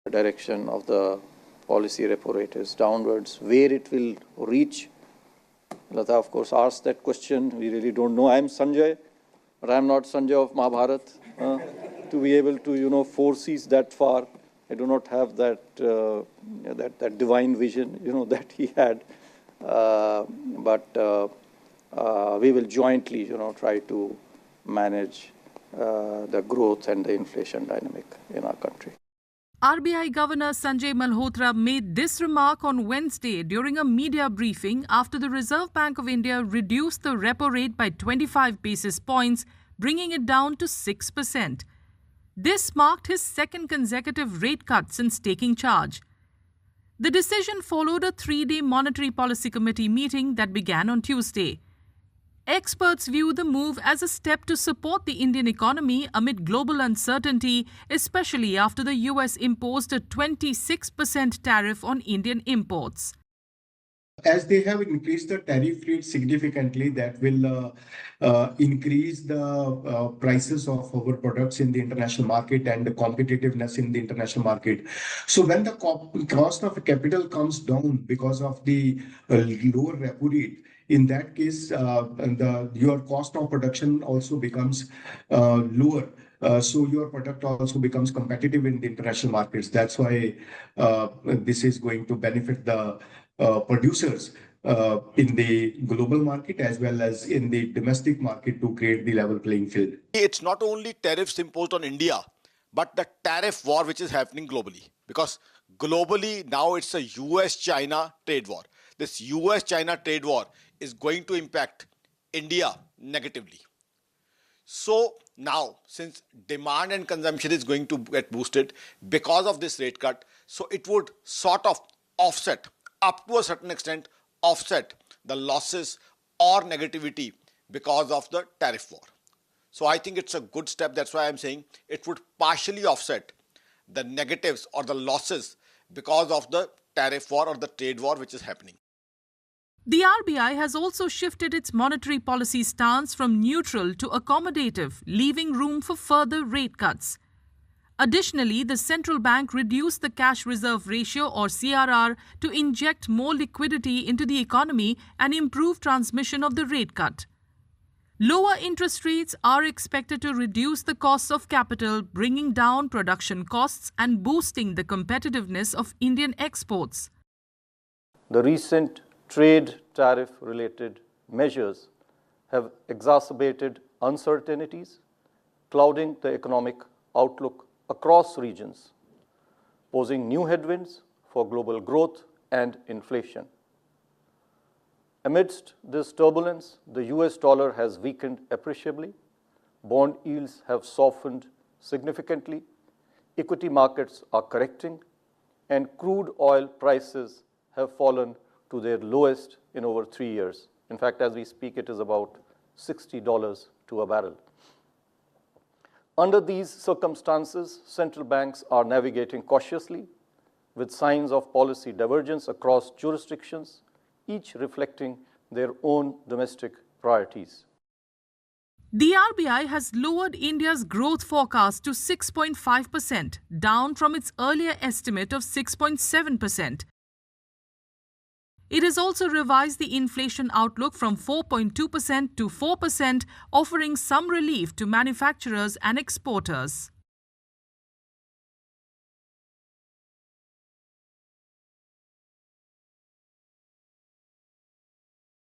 direction of the policy repo rate is downwards. Where it will reach, Lata of course asked that question. We really don't know. I'm Sanjay, but I'm not Sanjay of Mahabharat to be able to foresee that far. I do not have that that divine vision that he had. But we will jointly try to manage the growth and the inflation dynamic in our country. RBI Governor Sanjay Malhotra made this remark on Wednesday during a media briefing after the Reserve Bank of India reduced the repo rate by 25 basis points, bringing it down to 6%. This marked his second consecutive rate cut since taking charge. The decision followed a 3-day Monetary Policy Committee meeting that began on Tuesday. Experts view the move as a step to support the Indian economy amid global uncertainty, especially after the US imposed a 26% tariff on Indian imports. As they have increased the tariff rate significantly, that will increase the prices of our products in the international market and the competitiveness in the international market. So when the cost of capital comes down because of the lower repo rate, in that case, your cost of production also becomes lower. So your product also becomes competitive in the international markets. That's why this is going to benefit the producers in the global market as well as in the domestic market to create the level playing field. It's not only tariffs imposed on India, but the tariff war which is happening globally. Because globally now it's a US-China trade war. This US-China trade war is going to impact India negatively. So now, since demand and consumption is going to get boosted because of this rate cut, so it would sort of offset, up to a certain extent, offset the losses or negativity because of the tariff war. So I think it's a good step. That's why I'm saying it would partially offset the negatives or the losses because of the tariff war or the trade war which is happening. The RBI has also shifted its monetary policy stance from neutral to accommodative, leaving room for further rate cuts. Additionally, the central bank reduced the cash reserve ratio or CRR to inject more liquidity into the economy and improve transmission of the rate cut. Lower interest rates are expected to reduce the costs of capital, bringing down production costs and boosting the competitiveness of Indian exports. The recent trade tariff-related measures have exacerbated uncertainties, clouding the economic outlook across regions, posing new headwinds for global growth and inflation. Amidst this turbulence, the US dollar has weakened appreciably, bond yields have softened significantly, equity markets are correcting, and crude oil prices have fallen to their lowest in over 3 years. In fact, as we speak, it is about $60 to a barrel. Under these circumstances, central banks are navigating cautiously with signs of policy divergence across jurisdictions, each reflecting their own domestic priorities. The RBI has lowered India's growth forecast to 6.5%, down from its earlier estimate of 6.7%. It has also revised the inflation outlook from 4.2% to 4%, offering some relief to manufacturers and exporters.